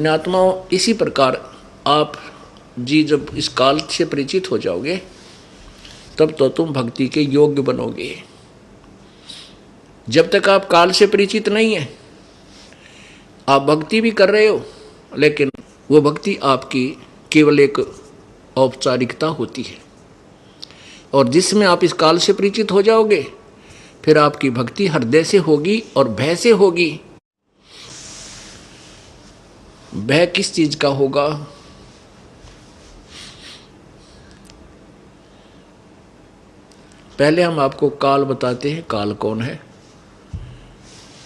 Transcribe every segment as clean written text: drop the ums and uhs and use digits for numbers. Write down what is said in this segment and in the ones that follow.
पुण्यात्माओं, इसी प्रकार आप जी जब इस काल से परिचित हो जाओगे तब तो तुम भक्ति के योग्य बनोगे। जब तक आप काल से परिचित नहीं है, आप भक्ति भी कर रहे हो, लेकिन वो भक्ति आपकी केवल एक औपचारिकता होती है। और जिसमें आप इस काल से परिचित हो जाओगे, फिर आपकी भक्ति हृदय से होगी और भय से होगी। भय किस चीज का होगा? पहले हम आपको काल बताते हैं, काल कौन है,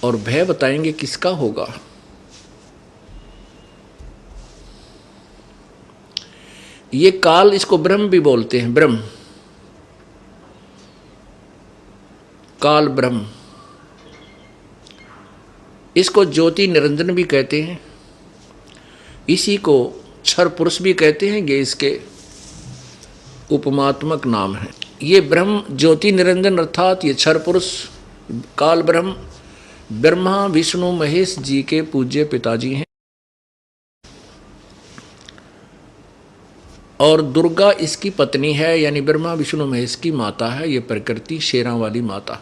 और भय बताएंगे किसका होगा। ये काल, इसको ब्रह्म भी बोलते हैं, ब्रह्म, काल ब्रह्म। इसको ज्योति निरंजन भी कहते हैं, इसी को क्षर पुरुष भी कहते हैं। ये इसके उपमात्मक नाम है। ये ब्रह्म ज्योति निरंजन अर्थात ये क्षर पुरुष काल ब्रह्म ब्रह्मा विष्णु महेश जी के पूज्य पिताजी हैं, और दुर्गा इसकी पत्नी है, यानी ब्रह्मा विष्णु महेश की माता है। ये प्रकृति शेरों वाली माता।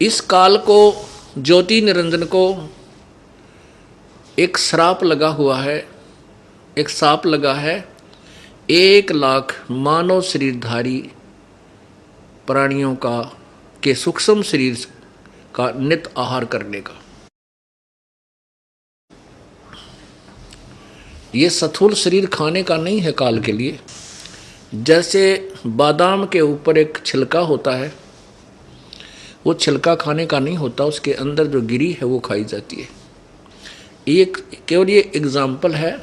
इस काल को, ज्योति निरंजन को एक श्राप लगा हुआ है, एक साप लगा है 1 लाख मानव शरीरधारी प्राणियों का के सूक्ष्म शरीर का नित आहार करने का। ये स्थूल शरीर खाने का नहीं है काल के लिए। जैसे बादाम के ऊपर एक छिलका होता है, वो छिलका खाने का नहीं होता, उसके अंदर जो गिरी है वो खाई जाती है। एक केवल ये एग्जाम्पल है।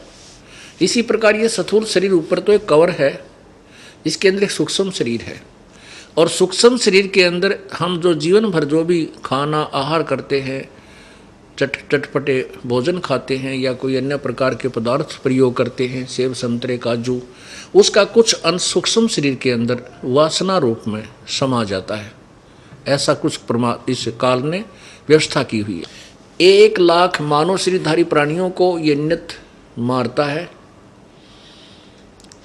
इसी प्रकार ये स्थूल शरीर ऊपर तो एक कवर है, इसके अंदर एक सूक्ष्म शरीर है, और सूक्ष्म शरीर के अंदर हम जो जीवन भर जो भी खाना आहार करते हैं, चटपटे भोजन खाते हैं या कोई अन्य प्रकार के पदार्थ प्रयोग करते हैं, सेब संतरे काजू, उसका कुछ अंश सूक्ष्म शरीर के अंदर वासना रूप में समा जाता है। ऐसा कुछ इस काल ने व्यवस्था की हुई है। 1 लाख मानव शरीरधारी प्राणियों को ये नित मारता है,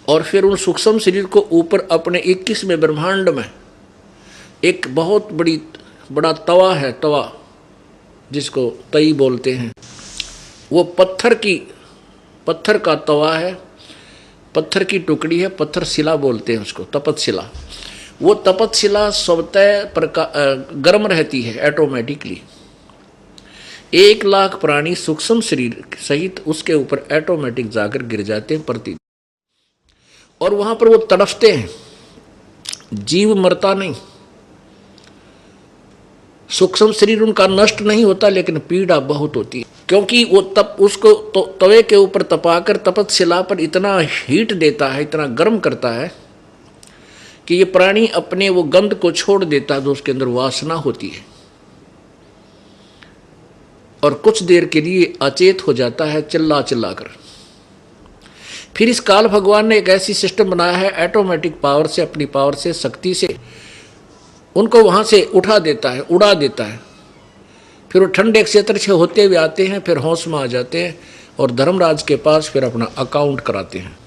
और फिर उन सूक्ष्म शरीर को ऊपर अपने 21वें ब्रह्मांड में एक बहुत बड़ा तवा है, तवा जिसको तई बोलते हैं, वो पत्थर का तवा है, पत्थर की टुकड़ी है, पत्थर शिला बोलते हैं उसको, तपतशिला। वो तपतशिला स्वतः गर्म रहती है ऑटोमेटिकली। 1 लाख प्राणी सूक्ष्म शरीर सहित उसके ऊपर ऑटोमेटिक जाकर गिर जाते हैं प्रति, और वहां पर वो तड़फते हैं। जीव मरता नहीं, सूक्ष्म शरीर उनका नष्ट नहीं होता, लेकिन पीड़ा बहुत होती है, क्योंकि वो उसको तवे के ऊपर तपाकर तपतशिला पर इतना हीट देता है, इतना गर्म करता है कि ये प्राणी अपने वो गंध को छोड़ देता है जो उसके अंदर वासना होती है, और कुछ देर के लिए अचेत हो जाता है चिल्ला कर। फिर इस काल भगवान ने एक ऐसी सिस्टम बनाया है, ऑटोमेटिक पावर से, अपनी पावर से, शक्ति से उनको वहां से उठा देता है, उड़ा देता है। फिर वो ठंडे क्षेत्र से होते हुए आते हैं, फिर होश में आ जाते हैं और धर्मराज के पास फिर अपना अकाउंट कराते हैं।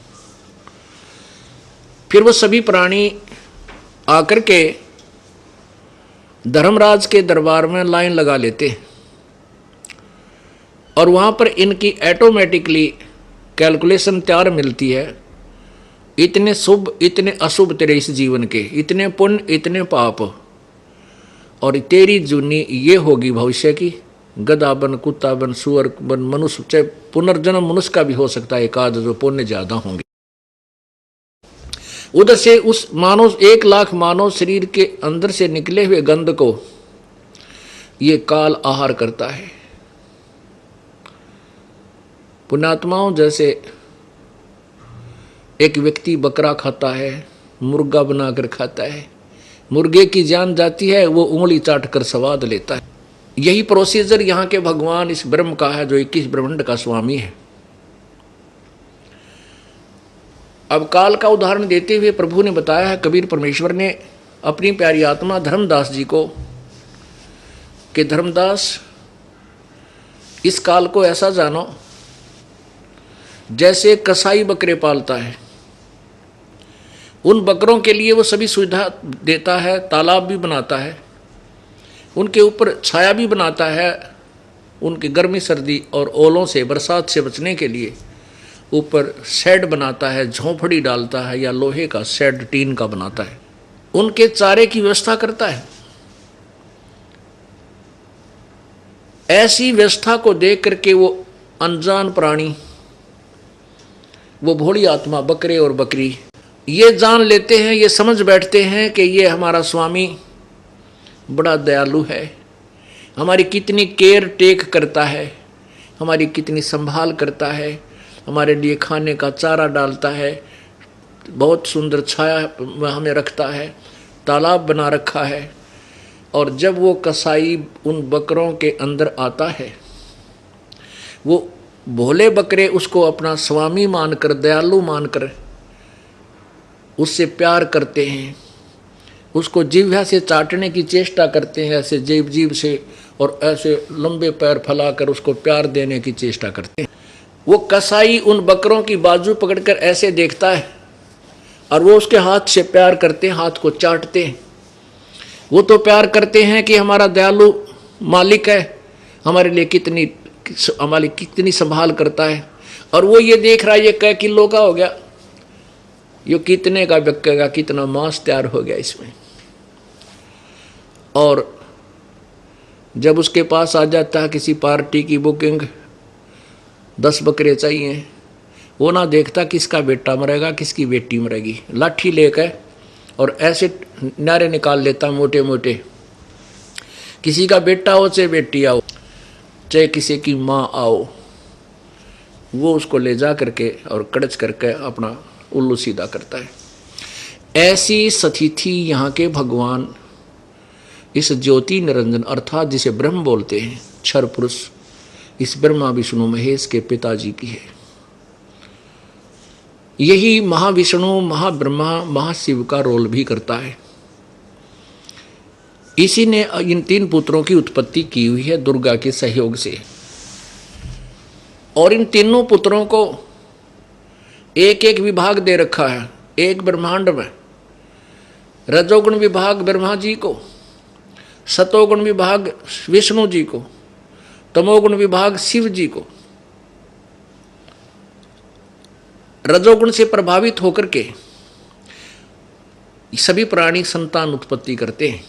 फिर वो सभी प्राणी आकर के धर्मराज के दरबार में लाइन लगा लेते हैं, और वहां पर इनकी ऑटोमेटिकली कैलकुलेशन तैयार मिलती है। इतने शुभ इतने अशुभ तेरे इस जीवन के, इतने पुण्य इतने पाप, और तेरी जूनी ये होगी भविष्य की, गधा बन, कुत्ता बन, सुअर बन, मनुष्य, चाहे पुनर्जन्म मनुष्य का भी हो सकता है, एक आध जो पुण्य ज्यादा होंगे। उधर से उस मानव 1 लाख मानव शरीर के अंदर से निकले हुए गंध को ये काल आहार करता है। पुण्यात्माओं, जैसे एक व्यक्ति बकरा खाता है, मुर्गा बनाकर खाता है, मुर्गे की जान जाती है, वो उंगली चाट कर स्वाद लेता है। यही प्रोसीजर यहाँ के भगवान इस ब्रह्म का है जो 21 ब्रह्मांड का स्वामी है। अब काल का उदाहरण देते हुए प्रभु ने बताया है, कबीर परमेश्वर ने अपनी प्यारी आत्मा धर्मदास जी को, कि धर्मदास इस काल को ऐसा जानो जैसे कसाई बकरे पालता है, उन बकरों के लिए वो सभी सुविधा देता है, तालाब भी बनाता है, उनके ऊपर छाया भी बनाता है, उनकी गर्मी सर्दी और ओलों से बरसात से बचने के लिए ऊपर शेड बनाता है, झोंपड़ी डालता है या लोहे का शेड टीन का बनाता है, उनके चारे की व्यवस्था करता है। ऐसी व्यवस्था को देख करके वो अनजान प्राणी, वो भोली आत्मा बकरे और बकरी ये जान लेते हैं, ये समझ बैठते हैं कि ये हमारा स्वामी बड़ा दयालु है, हमारी कितनी केयर टेक करता है, हमारी कितनी संभाल करता है, हमारे लिए खाने का चारा डालता है, बहुत सुंदर छाया हमें रखता है, तालाब बना रखा है। और जब वो कसाई उन बकरों के अंदर आता है, वो भोले बकरे उसको अपना स्वामी मानकर, दयालु मानकर उससे प्यार करते हैं, उसको जिह्वा से चाटने की चेष्टा करते हैं, ऐसे जीभ से, और ऐसे लंबे पैर फैलाकर उसको प्यार देने की चेष्टा करते हैं। वो कसाई उन बकरों की बाजू पकड़कर ऐसे देखता है और वो उसके हाथ से प्यार करते हैं, हाथ को चाटते हैं। वो तो प्यार करते हैं कि हमारा दयालु मालिक है, हमारे लिए हमारी कितनी संभाल करता है। और वो ये देख रहा है ये कै किलो का हो गया, ये कितने का बिकेगा, कितना मांस तैयार हो गया इसमें। और जब उसके पास आ जाता है किसी पार्टी की बुकिंग, 10 बकरे चाहिए, वो ना देखता किसका बेटा मरेगा किसकी बेटी मरेगी, लाठी लेकर और ऐसे नारे निकाल लेता मोटे मोटे, किसी का बेटा हो चाहे बेटी आओ, चाहे किसी की माँ आओ, वो उसको ले जा करके और कड़च करके अपना उल्लू सीधा करता है। ऐसी स्थिति यहाँ के भगवान इस ज्योति निरंजन अर्थात जिसे ब्रह्म बोलते हैं, क्षर पुरुष, इस ब्रह्मा विष्णु महेश के पिताजी की है। यही महाविष्णु महाब्रह्मा महाशिव का रोल भी करता है। इसी ने इन 3 पुत्रों की उत्पत्ति की हुई है दुर्गा के सहयोग से। और इन तीनों पुत्रों को एक एक विभाग दे रखा है। एक ब्रह्मांड में रजोगुण विभाग ब्रह्मा जी को, सतोगुण विभाग विष्णु जी को, तमोगुण विभाग शिव जी को। रजोगुण से प्रभावित होकर के सभी प्राणी संतान उत्पत्ति करते हैं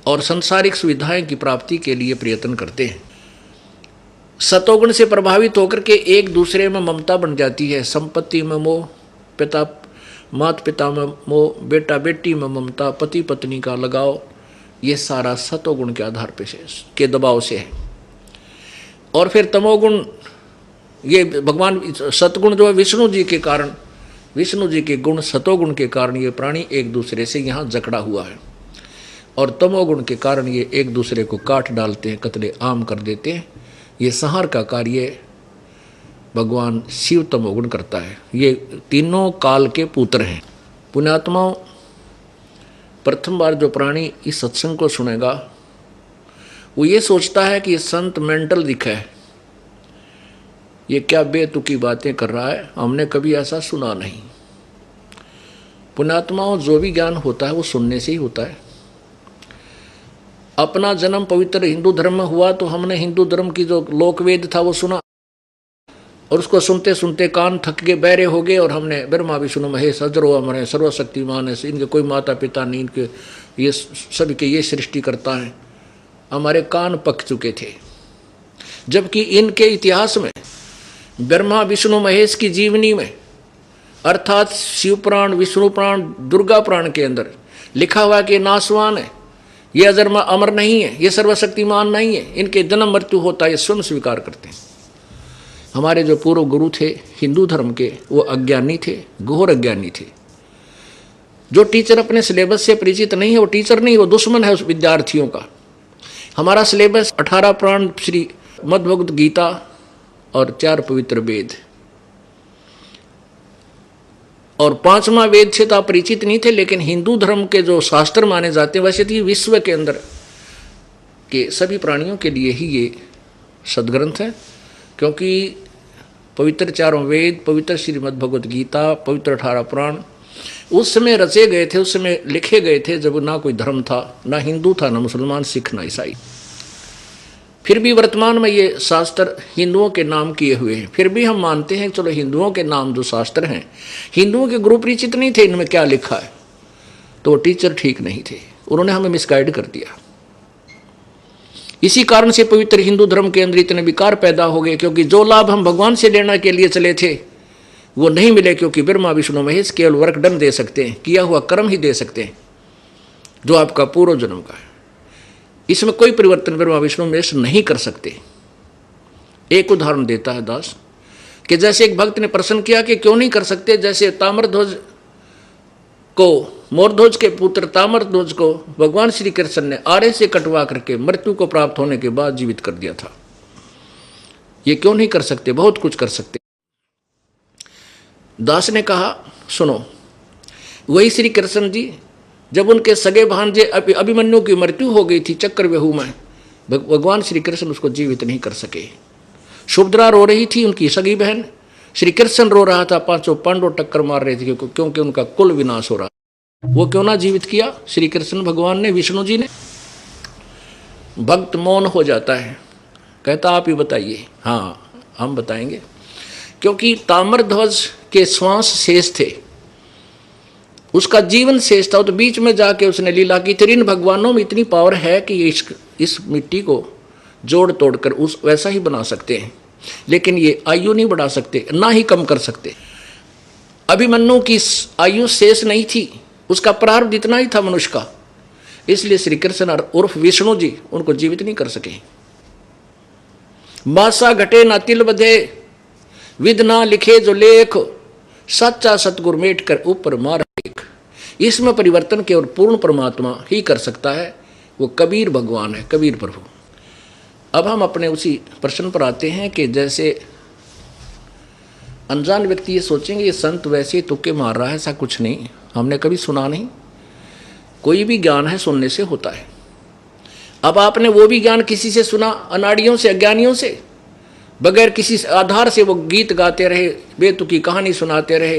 और सांसारिक सुविधाएं की प्राप्ति के लिए प्रयत्न करते हैं। सतोगुण से प्रभावित होकर के एक दूसरे में ममता बन जाती है, संपत्ति में मोह, माता पिता में मोह, बेटा बेटी में ममता, पति पत्नी का लगाव, ये सारा सतोगुण के आधार पे के दबाव से है। और फिर तमोगुण, ये भगवान सतगुण जो है विष्णु जी के कारण, विष्णु जी के गुण सतोगुण के कारण ये प्राणी एक दूसरे से यहाँ जकड़ा हुआ है। और तमोगुण के कारण ये एक दूसरे को काट डालते हैं, कतले आम कर देते हैं। ये संहार का कार्य भगवान शिव तमोगुण करता है। ये तीनों काल के पुत्र हैं। पुण्यात्माओं, प्रथम बार जो प्राणी इस सत्संग को सुनेगा वो ये सोचता है कि ये संत मेंटल दिखा है, ये क्या बेतुकी बातें कर रहा है, हमने कभी ऐसा सुना नहीं। पुण्यात्माओं, जो भी ज्ञान होता है वो सुनने से ही होता है। अपना जन्म पवित्र हिंदू धर्म में हुआ तो हमने हिंदू धर्म की जो लोकवेद था वो सुना, और उसको सुनते सुनते कान थक गए, बहरे हो गए, और हमने ब्रह्मा विष्णु महेश अजरो अमर है, सर्वशक्तिमान है, इनके कोई माता पिता नहीं, इनके ये सभी के ये सृष्टि करता है, हमारे कान पक चुके थे। जबकि इनके इतिहास में ब्रह्मा विष्णु महेश की जीवनी में अर्थात शिव पुराण, विष्णु पुराण, दुर्गा पुराण के अंदर लिखा हुआ कि नासवान है, ये अजरमा अमर नहीं है, ये सर्वशक्तिमान नहीं है, इनके जन्म मृत्यु होता है, ये स्वयं स्वीकार करते हैं। हमारे जो पूर्व गुरु थे हिंदू धर्म के, वो अज्ञानी थे, घोर अज्ञानी थे। जो टीचर अपने सिलेबस से परिचित नहीं है वो टीचर नहीं, वो दुश्मन है उस विद्यार्थियों का। हमारा सिलेबस 18 पुराण, श्री मद्भगवत गीता और 4 पवित्र वेद, और 5वां वेद से तो आप परिचित नहीं थे, लेकिन हिंदू धर्म के जो शास्त्र माने जाते हैं वैसे तो विश्व के अंदर के सभी प्राणियों के लिए ही ये सदग्रंथ है, क्योंकि पवित्र चारों वेद, पवित्र श्रीमद् भगवत गीता, पवित्र 18 पुराण उस समय रचे गए थे, उस समय लिखे गए थे जब ना कोई धर्म था, ना हिंदू था, ना मुसलमान, सिख, ना ईसाई। फिर भी वर्तमान में ये शास्त्र हिंदुओं के नाम किए हुए हैं। फिर भी हम मानते हैं चलो हिंदुओं के नाम जो शास्त्र हैं, हिंदुओं के गुरु परिचित नहीं थे इनमें क्या लिखा है, तो टीचर ठीक नहीं थे, उन्होंने हमें मिसगाइड कर दिया। इसी कारण से पवित्र हिंदू धर्म के अंदर इतने विकार पैदा हो गए, क्योंकि जो लाभ हम भगवान से लेने के लिए चले थे वो नहीं मिले, क्योंकि ब्रह्मा विष्णु महेश केवल वर्कडन दे सकते हैं, किया हुआ कर्म ही दे सकते हैं जो आपका पूर्व जन्म का है। इसमें कोई परिवर्तन ब्रह्मा विष्णु महेश नहीं कर सकते। एक उदाहरण देता है दास कि जैसे एक भक्त ने प्रश्न किया कि क्यों नहीं कर सकते, जैसे ताम्रध्वज को, मोरध्वज के पुत्र ताम्रध्वज को भगवान श्री कृष्ण ने आरे से कटवा करके मृत्यु को प्राप्त होने के बाद जीवित कर दिया था, ये क्यों नहीं कर सकते? बहुत कुछ कर सकते। दास ने कहा सुनो, वही श्री कृष्ण जी जब उनके सगे भांजे अभिमन्यु की मृत्यु हो गई थी चक्रव्यूह में, भगवान श्री कृष्ण उसको जीवित नहीं कर सके। सुभद्रा रो रही थी, उनकी सगी बहन, श्री कृष्ण रो रहा था, पांचों पांडव टक्कर मार रहे थे क्योंकि उनका कुल विनाश हो रहा। वो क्यों ना जीवित किया श्री कृष्ण भगवान ने, विष्णु जी ने? भक्त मौन हो जाता है, कहता आप ही बताइए। हाँ हम बताएंगे, क्योंकि ताम्रध्वज के श्वास शेष थे, उसका जीवन शेष था, तो बीच में जाके उसने लीला की। तेरे इन भगवानों में इतनी पावर है कि ये इस मिट्टी को जोड़ तोड़ कर उस वैसा ही बना सकते हैं, लेकिन ये आयु नहीं बढ़ा सकते, ना ही कम कर सकते। अभिमन्यु की आयु शेष नहीं थी, उसका प्रारब्ध इतना ही था मनुष्य का, इसलिए श्री कृष्ण उर्फ विष्णु जी उनको जीवित नहीं कर सके। मासा घटे ना तिल बधे, विद ना लिखे जो लेख, सच्चा सतगुर मेट कर ऊपर मार एक। इसमें परिवर्तन केवल पूर्ण परमात्मा ही कर सकता है, वो कबीर भगवान है, कबीर प्रभु। अब हम अपने उसी प्रश्न पर आते हैं कि जैसे अनजान व्यक्ति ये सोचेंगे ये संत वैसे ही तुक्के मार रहा है, ऐसा कुछ नहीं, हमने कभी सुना नहीं। कोई भी ज्ञान है सुनने से होता है। अब आपने वो भी ज्ञान किसी से सुना, अनाड़ियों से, अज्ञानियों से, बगैर किसी आधार से वो गीत गाते रहे, बेतुकी कहानी सुनाते रहे,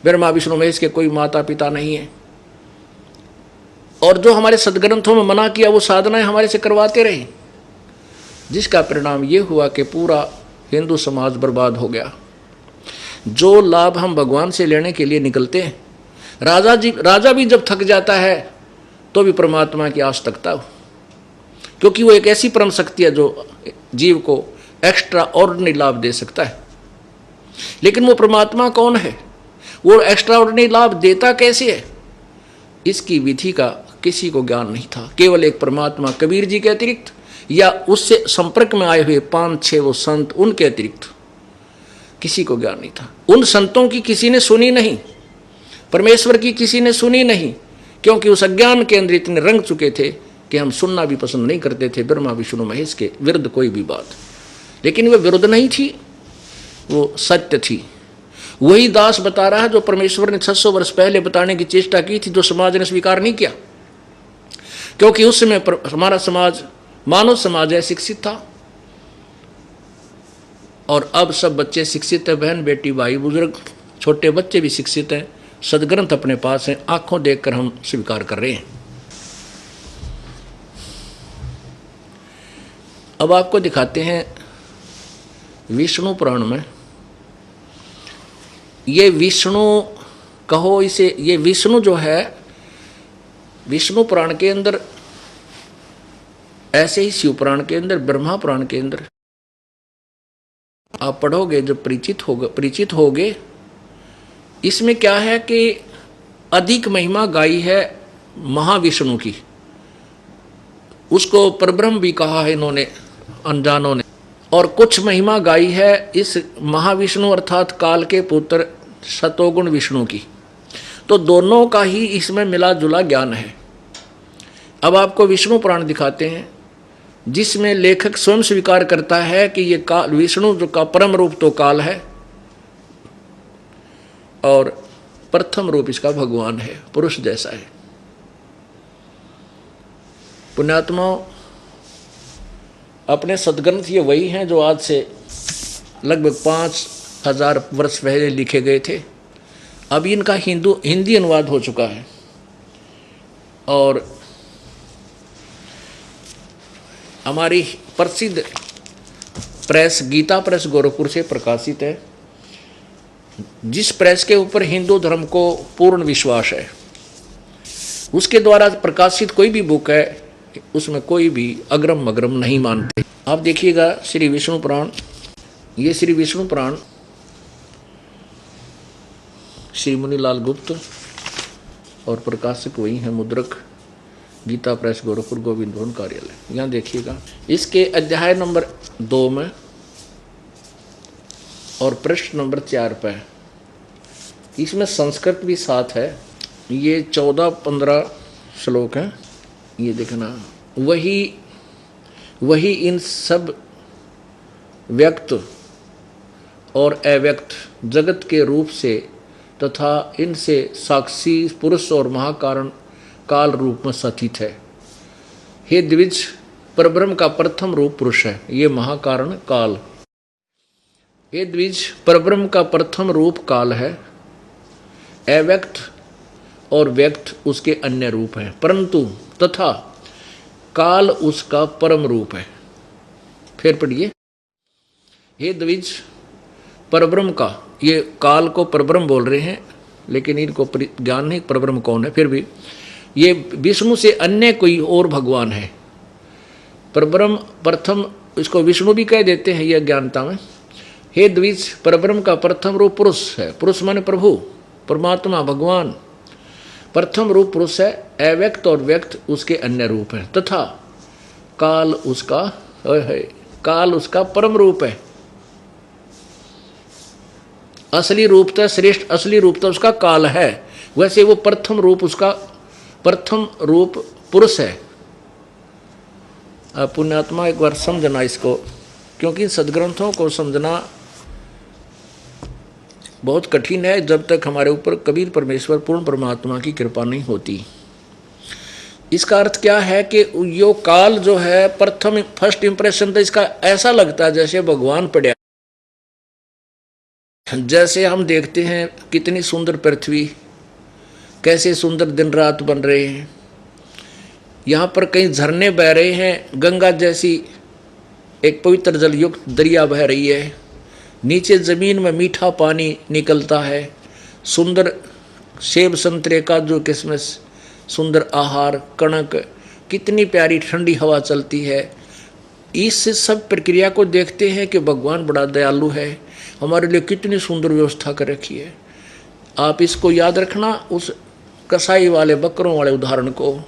ब्रह्मा विष्णु महेश के कोई माता पिता नहीं है, और जो हमारे सदग्रंथों में मना किया वो साधनाएं हमारे से करवाते रहे, जिसका परिणाम ये हुआ कि पूरा हिंदू समाज बर्बाद हो गया। जो लाभ हम भगवान से लेने के लिए निकलते हैं, राजा भी जब थक जाता है तो भी परमात्मा की आस तकता हो, क्योंकि वो एक ऐसी परम शक्ति है जो जीव को एक्स्ट्रा ऑर्डिनरी लाभ दे सकता है। लेकिन वो परमात्मा कौन है, वो एक्स्ट्रा ऑर्डिनरी लाभ देता कैसे है, इसकी विधि का किसी को ज्ञान नहीं था। केवल एक परमात्मा कबीर जी के अतिरिक्त या उससे संपर्क में आए हुए 5-6 वो संत, उनके अतिरिक्त किसी को ज्ञान नहीं था। उन संतों की किसी ने सुनी नहीं, परमेश्वर की किसी ने सुनी नहीं, क्योंकि उस अज्ञान के अंदर इतने रंग चुके थे कि हम सुनना भी पसंद नहीं करते थे ब्रह्मा विष्णु महेश के विरुद्ध कोई भी बात। लेकिन वह विरुद्ध नहीं थी, वो सत्य थी। वही दास बता रहा है जो परमेश्वर ने 600 वर्ष पहले बताने की चेष्टा की थी, जो समाज ने स्वीकार नहीं किया, क्योंकि उस समय हमारा समाज मानव समाज है, शिक्षित था, और अब सब बच्चे शिक्षित हैं, बहन बेटी भाई बुजुर्ग छोटे बच्चे भी शिक्षित हैं, सदग्रंथ अपने पास हैं, आंखों देखकर हम स्वीकार कर रहे हैं। अब आपको दिखाते हैं विष्णु पुराण में, ये विष्णु कहो इसे, ये विष्णु जो है विष्णु पुराण के अंदर, ऐसे ही शिव पुराण के अंदर, ब्रह्मा पुराण के अंदर आप पढ़ोगे जब परिचित होगे, इसमें क्या है कि अधिक महिमा गाई है महाविष्णु की, उसको परब्रह्म भी कहा है इन्होंने अनजानों ने, और कुछ महिमा गाई है इस महाविष्णु अर्थात काल के पुत्र सतोगुण विष्णु की। तो दोनों का ही इसमें मिला जुला ज्ञान है। अब आपको विष्णु पुराण दिखाते हैं, जिसमें लेखक स्वयं स्वीकार करता है कि ये काल, विष्णु जो का परम रूप तो काल है, और प्रथम रूप इसका भगवान है, पुरुष जैसा है। पुण्यात्माओं, अपने सदग्रंथ ये वही हैं जो आज से लगभग 5000 वर्ष पहले लिखे गए थे। अब इनका हिंदी अनुवाद हो चुका है और हमारी प्रसिद्ध प्रेस गीता प्रेस गोरखपुर से प्रकाशित है, जिस प्रेस के ऊपर हिंदू धर्म को पूर्ण विश्वास है। उसके द्वारा प्रकाशित कोई भी बुक है उसमें कोई भी अग्रम मग्रम नहीं मानते। आप देखिएगा श्री विष्णु पुराण, ये श्री विष्णु पुराण श्री मुनीलाल गुप्त और प्रकाशक वही हैं, मुद्रक गीता प्रेस गोरखपुर गोविंद भवन कार्यालय। यहाँ देखिएगा इसके अध्याय नंबर 2 में और पृष्ठ नंबर 4 पे इसमें संस्कृत भी साथ है। ये 14-15 श्लोक हैं, ये देखना। वही इन सब व्यक्त और अव्यक्त जगत के रूप से तथा इनसे साक्षी पुरुष और महाकारण काल रूप में स्थित है। हे द्विज, परब्रह्म का प्रथम रूप पुरुष है, ये महाकारण काल। हे द्विज, परब्रह्म का प्रथम रूप काल है, अव्यक्त और व्यक्त उसके अन्य रूप हैं, परंतु तथा काल उसका परम रूप है। फिर पढ़िए, हे द्विज, परब्रह्म का, ये काल को परब्रह्म बोल रहे हैं लेकिन इनको ज्ञान नहीं परब्रह्म कौन है। फिर भी ये विष्णु से अन्य कोई और भगवान है। परब्रह्म प्रथम, इसको विष्णु भी कह देते हैं यह ज्ञानता में। हे द्विज, परब्रह्म का प्रथम रूप पुरुष है, पुरुष माने प्रभु, परमात्मा, भगवान। प्रथम रूप पुरुष है, अव्यक्त और व्यक्त उसके अन्य रूप हैं, तथा काल उसका परम रूप है। असली रूप तो श्रेष्ठ, असली रूप तो उसका काल है, वैसे वो प्रथम रूप पुरुष है। पुण्यात्मा एक बार समझना इसको, क्योंकि सदग्रंथों को समझना बहुत कठिन है जब तक हमारे ऊपर कबीर परमेश्वर पूर्ण परमात्मा की कृपा नहीं होती। इसका अर्थ क्या है कि यो काल जो है फर्स्ट इंप्रेशन तो इसका ऐसा लगता है जैसे भगवान पड़ा। जैसे हम देखते हैं कितनी सुंदर पृथ्वी, कैसे सुंदर दिन रात बन रहे हैं, यहाँ पर कई झरने बह रहे हैं, गंगा जैसी एक पवित्र जल युक्त दरिया बह रही है, नीचे ज़मीन में मीठा पानी निकलता है, सुंदर सेब संतरे का जो किस्मस, सुंदर आहार, कणक, कितनी प्यारी ठंडी हवा चलती है। इस सब प्रक्रिया को देखते हैं कि भगवान बड़ा दयालु है, हमारे लिए कितनी सुंदर व्यवस्था कर रखी है। आप इसको याद रखना, उस कसाई वाले बकरों वाले उदाहरण को।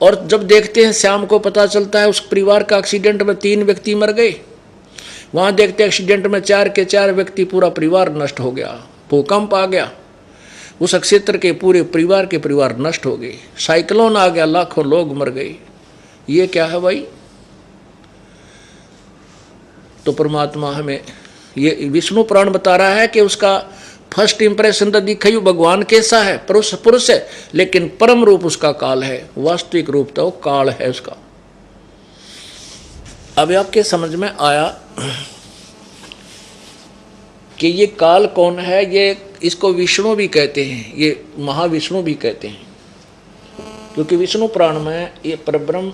और जब देखते हैं शाम को पता चलता है उस परिवार का एक्सीडेंट में 3 व्यक्ति मर गए, वहाँ देखते हैं एक्सीडेंट में 4 के 4 व्यक्ति, पूरा परिवार नष्ट हो गया, भूकंप आ गया, उस क्षेत्र के पूरे परिवार नष्ट हो गए, साइक्लोन आ गया, लाखों लोग मर गए। ये क्या है भाई? तो परमात्मा हमें ये विष्णु पुराण बता रहा है कि उसका फर्स्ट इंप्रेशन तो दिखाई भगवान कैसा है, पुरुष है, लेकिन परम रूप उसका काल है, वास्तविक रूप तो काल है उसका। अब आपके समझ में आया कि ये काल कौन है। ये इसको विष्णु भी कहते हैं, ये महाविष्णु भी कहते हैं, क्योंकि विष्णु पुराण में ये परब्रह्म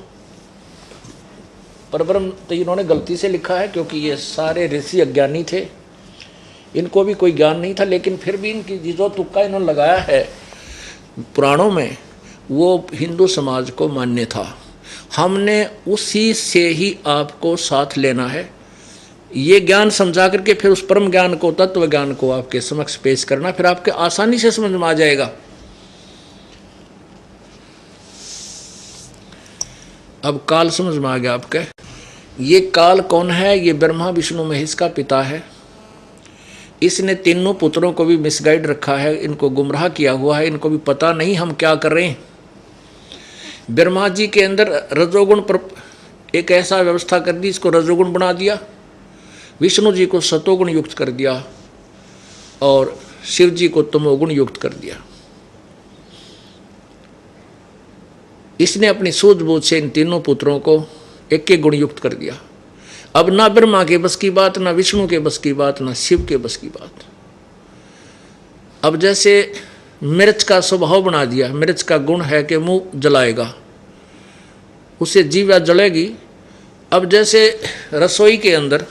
तो इन्होंने गलती से लिखा है, क्योंकि ये सारे ऋषि अज्ञानी थे, इनको भी कोई ज्ञान नहीं था, लेकिन फिर भी इनकी जो तुक्का इन्होंने लगाया है पुराणों में, वो हिंदू समाज को मान्य था। हमने उसी से ही आपको साथ लेना है, ये ज्ञान समझा करके फिर उस परम ज्ञान को, तत्व ज्ञान को आपके समक्ष पेश करना, फिर आपके आसानी से समझ में आ जाएगा। अब काल समझ में आ गया आपके। ये काल कौन है? ये ब्रह्मा विष्णु महेश का पिता है। इसने तीनों पुत्रों को भी मिसगाइड रखा है, इनको गुमराह किया हुआ है, इनको भी पता नहीं हम क्या कर रहे हैं। ब्रह्मा जी के अंदर रजोगुण पर एक ऐसा व्यवस्था कर दी, इसको रजोगुण बना दिया, विष्णु जी को सतोगुण युक्त कर दिया और शिव जी को तमोगुण युक्त कर दिया। इसने अपनी सूझबूझ से इन तीनों पुत्रों को एक एक गुण युक्त कर दिया। अब ना ब्रह्मा के बस की बात, ना विष्णु के बस की बात, ना शिव के बस की बात। अब जैसे मिर्च का स्वभाव बना दिया, मिर्च का गुण है कि मुंह जलाएगा, उससे जीवा जलेगी। अब जैसे रसोई के अंदर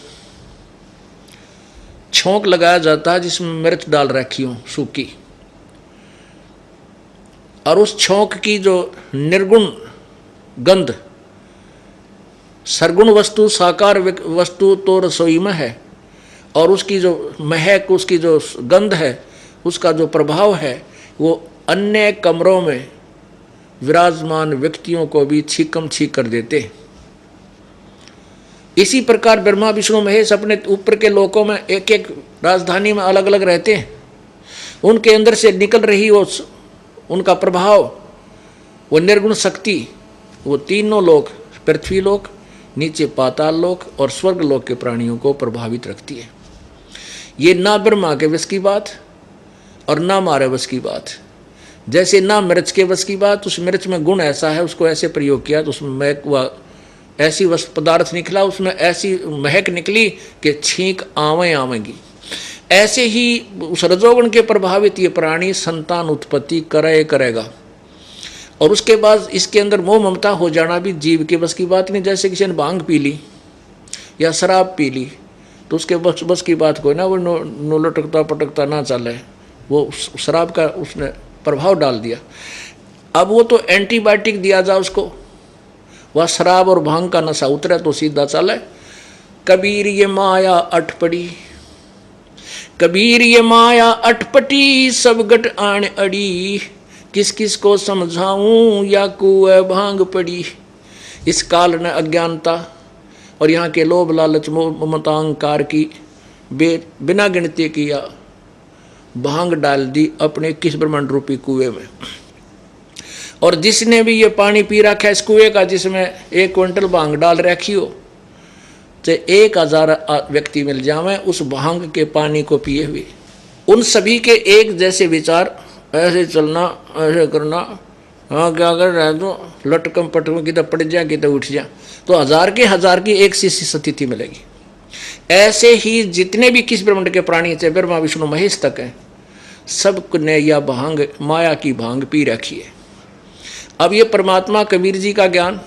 छोंक लगाया जाता है जिसमें मिर्च डाल रखी हो सूखी, और उस छोंक की जो निर्गुण गंध, सरगुण वस्तु साकार वस्तु तो रसोई में है, और उसकी जो महक, उसकी जो गंध है, उसका जो प्रभाव है वो अन्य कमरों में विराजमान व्यक्तियों को भी छीकम छीक कर देते हैं। इसी प्रकार ब्रह्मा विष्णु महेश अपने ऊपर के लोकों में एक एक राजधानी में अलग अलग रहते हैं। उनके अंदर से निकल रही वो उनका प्रभाव, वो निर्गुण शक्ति, वो तीनों लोक, पृथ्वी लोक, नीचे पाताल लोक और स्वर्ग लोक के प्राणियों को प्रभावित रखती है। ये ना ब्रह्मा के वश की बात और ना हमारे वश की बात। जैसे ना मिर्च के वश की बात, उस मिर्च में गुण ऐसा है, उसको ऐसे प्रयोग किया तो उसमें महक, वह ऐसी वस्तु पदार्थ निकला, उसमें ऐसी महक निकली कि छींक आवेगी। ऐसे ही उस रजोगुण के प्रभावित ये प्राणी संतान उत्पत्ति करेगा, और उसके बाद इसके अंदर मोह ममता हो जाना भी जीव के बस की बात नहीं। जैसे किसी ने भांग पी ली या शराब पी ली तो उसके बस की बात कोई ना, वो नो लटकता पटकता ना चले, वो शराब का उसने प्रभाव डाल दिया। अब वो तो एंटीबायोटिक दिया जा उसको, वह शराब और भांग का नशा उतरे तो सीधा चले। कबीर ये माया अटपटी, कबीर ये माया अटपटी, सब गट आन अड़ी, किस किस को समझाऊं या कुएं भांग पड़ी। इस काल ने अज्ञानता और यहाँ के लोभ लालच ममता अहंकार की बिना गिनती किया भांग डाल दी अपने किस ब्रह्मांड रूपी कुएं में। और जिसने भी ये पानी पी रखा है इस कुएं का, जिसमें 1 क्विंटल भांग डाल रखी हो, तो 1000 व्यक्ति मिल जावे उस भांग के पानी को पिए हुए। उन सभी के एक जैसे विचार, ऐसे चलना, ऐसे करना, हाँ क्या कर रहा है तो लटकम पटकम की तो पड़ जा की तो उठ जा, तो 1000 की एक सी स्थिति मिलेगी। ऐसे ही जितने भी किस ब्रह्मांड के प्राणी, चाहे ब्रह्मा विष्णु महेश तक हैं, सबने यह भांग, माया की भांग पी रखी है। अब ये परमात्मा कबीर जी का ज्ञान,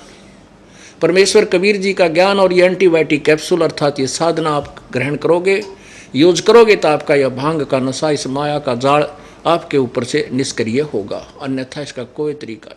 परमेश्वर कबीर जी का ज्ञान और ये एंटीबायोटिक कैप्सूल अर्थात ये साधना आप ग्रहण करोगे, यूज करोगे तो आपका यह भांग का नशा, इस माया का जाल आपके ऊपर से निष्क्रिय होगा, अन्यथा इसका कोई तरीका